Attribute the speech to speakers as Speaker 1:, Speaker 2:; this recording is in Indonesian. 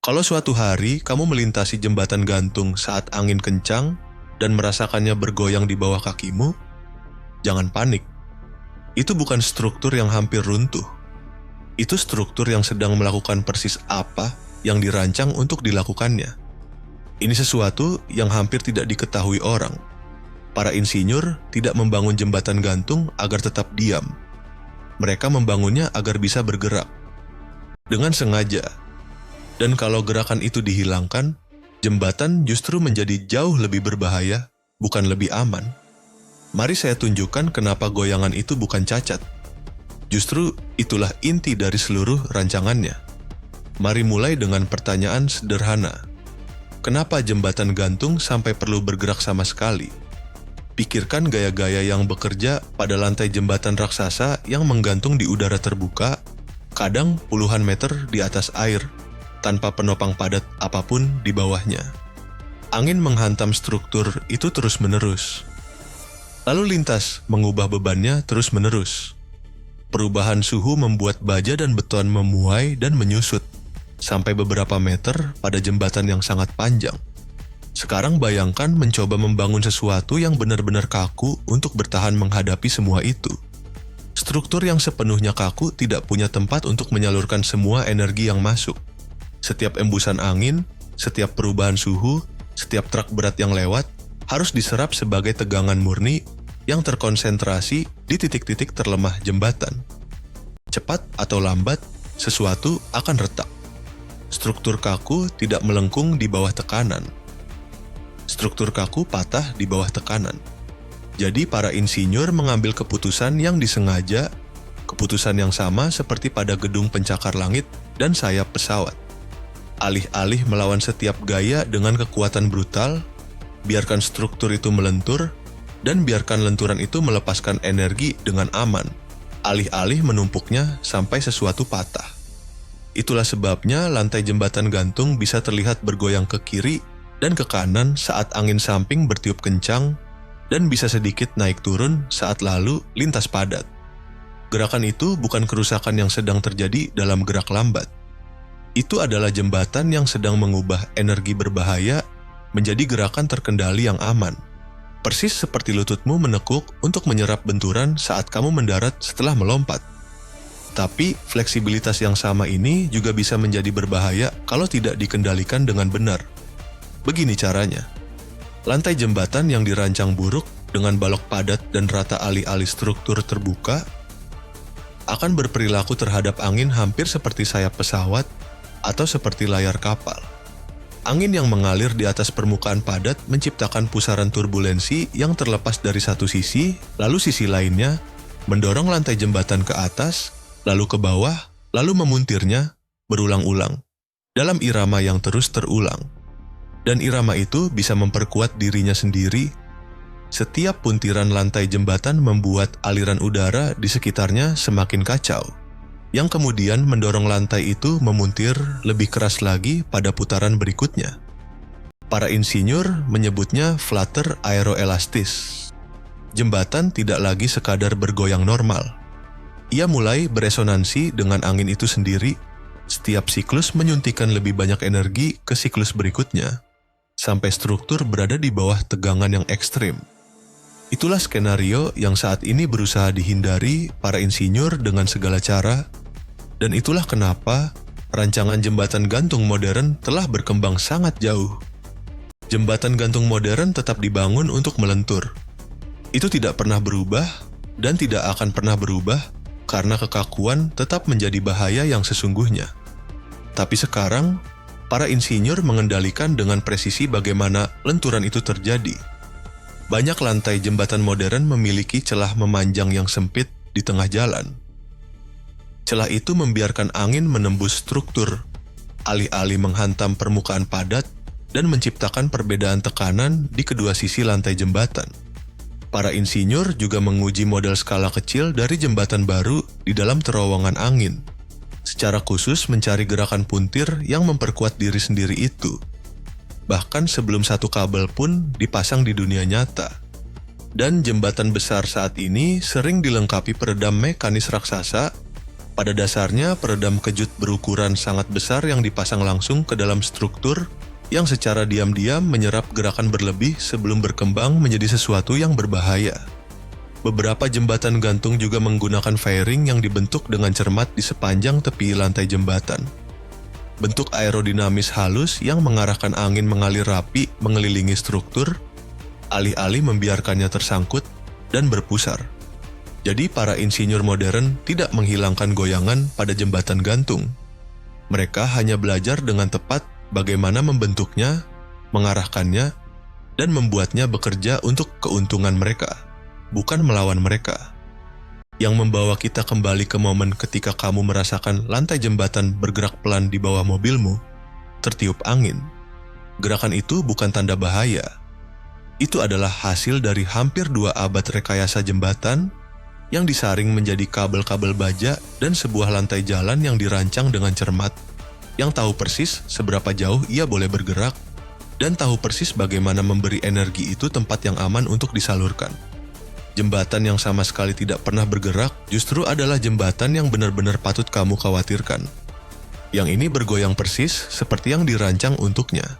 Speaker 1: Kalau suatu hari kamu melintasi jembatan gantung saat angin kencang dan merasakannya bergoyang di bawah kakimu, jangan panik. Itu bukan struktur yang hampir runtuh. Itu struktur yang sedang melakukan persis apa yang dirancang untuk dilakukannya. Ini sesuatu yang hampir tidak diketahui orang. Para insinyur tidak membangun jembatan gantung agar tetap diam. Mereka membangunnya agar bisa bergerak. Dengan sengaja. Dan kalau gerakan itu dihilangkan, jembatan justru menjadi jauh lebih berbahaya, bukan lebih aman. Mari saya tunjukkan kenapa goyangan itu bukan cacat. Justru itulah inti dari seluruh rancangannya. Mari mulai dengan pertanyaan sederhana. Kenapa jembatan gantung sampai perlu bergerak sama sekali? Pikirkan gaya-gaya yang bekerja pada lantai jembatan raksasa yang menggantung di udara terbuka, kadang puluhan meter di atas air, tanpa penopang padat apapun di bawahnya. Angin menghantam struktur itu terus-menerus. Lalu lintas mengubah bebannya terus-menerus. Perubahan suhu membuat baja dan beton memuai dan menyusut, sampai beberapa meter pada jembatan yang sangat panjang. Sekarang bayangkan mencoba membangun sesuatu yang benar-benar kaku untuk bertahan menghadapi semua itu. Struktur yang sepenuhnya kaku tidak punya tempat untuk menyalurkan semua energi yang masuk. Setiap embusan angin, setiap perubahan suhu, setiap truk berat yang lewat, harus diserap sebagai tegangan murni yang terkonsentrasi di titik-titik terlemah jembatan. Cepat atau lambat, sesuatu akan retak. Struktur kaku tidak melengkung di bawah tekanan. Struktur kaku patah di bawah tekanan. Jadi para insinyur mengambil keputusan yang disengaja, keputusan yang sama seperti pada gedung pencakar langit dan sayap pesawat. Alih-alih melawan setiap gaya dengan kekuatan brutal, biarkan struktur itu melentur, dan biarkan lenturan itu melepaskan energi dengan aman, alih-alih menumpuknya sampai sesuatu patah. Itulah sebabnya lantai jembatan gantung bisa terlihat bergoyang ke kiri dan ke kanan saat angin samping bertiup kencang, dan bisa sedikit naik turun saat lalu lintas padat. Gerakan itu bukan kerusakan yang sedang terjadi dalam gerak lambat. Itu adalah jembatan yang sedang mengubah energi berbahaya menjadi gerakan terkendali yang aman. Persis seperti lututmu menekuk untuk menyerap benturan saat kamu mendarat setelah melompat. Tapi fleksibilitas yang sama ini juga bisa menjadi berbahaya kalau tidak dikendalikan dengan benar. Begini caranya. Lantai jembatan yang dirancang buruk dengan balok padat dan rata alih-alih struktur terbuka akan berperilaku terhadap angin hampir seperti sayap pesawat atau seperti layar kapal. Angin yang mengalir di atas permukaan padat menciptakan pusaran turbulensi yang terlepas dari satu sisi, lalu sisi lainnya mendorong lantai jembatan ke atas, lalu ke bawah, lalu memuntirnya berulang-ulang dalam irama yang terus terulang. Dan irama itu bisa memperkuat dirinya sendiri. Setiap puntiran lantai jembatan membuat aliran udara di sekitarnya semakin kacau, yang kemudian mendorong lantai itu memuntir lebih keras lagi pada putaran berikutnya. Para insinyur menyebutnya flutter aeroelastis. Jembatan tidak lagi sekadar bergoyang normal. Ia mulai beresonansi dengan angin itu sendiri. Setiap siklus menyuntikkan lebih banyak energi ke siklus berikutnya, sampai struktur berada di bawah tegangan yang ekstrim. Itulah skenario yang saat ini berusaha dihindari para insinyur dengan segala cara. Dan itulah kenapa rancangan jembatan gantung modern telah berkembang sangat jauh. Jembatan gantung modern tetap dibangun untuk melentur. Itu tidak pernah berubah dan tidak akan pernah berubah karena kekakuan tetap menjadi bahaya yang sesungguhnya. Tapi sekarang, para insinyur mengendalikan dengan presisi bagaimana lenturan itu terjadi. Banyak lantai jembatan modern memiliki celah memanjang yang sempit di tengah jalan. Celah itu membiarkan angin menembus struktur, alih-alih menghantam permukaan padat dan menciptakan perbedaan tekanan di kedua sisi lantai jembatan. Para insinyur juga menguji model skala kecil dari jembatan baru di dalam terowongan angin, secara khusus mencari gerakan puntir yang memperkuat diri sendiri itu. Bahkan sebelum satu kabel pun dipasang di dunia nyata. Dan jembatan besar saat ini sering dilengkapi peredam mekanis raksasa Pada dasarnya, peredam kejut berukuran sangat besar yang dipasang langsung ke dalam struktur yang secara diam-diam menyerap gerakan berlebih sebelum berkembang menjadi sesuatu yang berbahaya. Beberapa jembatan gantung juga menggunakan fairing yang dibentuk dengan cermat di sepanjang tepi lantai jembatan. Bentuk aerodinamis halus yang mengarahkan angin mengalir rapi mengelilingi struktur, alih-alih membiarkannya tersangkut dan berpusar. Jadi para insinyur modern tidak menghilangkan goyangan pada jembatan gantung. Mereka hanya belajar dengan tepat bagaimana membentuknya, mengarahkannya, dan membuatnya bekerja untuk keuntungan mereka, bukan melawan mereka. Yang membawa kita kembali ke momen ketika kamu merasakan lantai jembatan bergerak pelan di bawah mobilmu, tertiup angin. Gerakan itu bukan tanda bahaya. Itu adalah hasil dari hampir 2 abad rekayasa jembatan yang disaring menjadi kabel-kabel baja dan sebuah lantai jalan yang dirancang dengan cermat, yang tahu persis seberapa jauh ia boleh bergerak dan tahu persis bagaimana memberi energi itu tempat yang aman untuk disalurkan. Jembatan yang sama sekali tidak pernah bergerak justru adalah jembatan yang benar-benar patut kamu khawatirkan. Yang ini bergoyang persis seperti yang dirancang untuknya.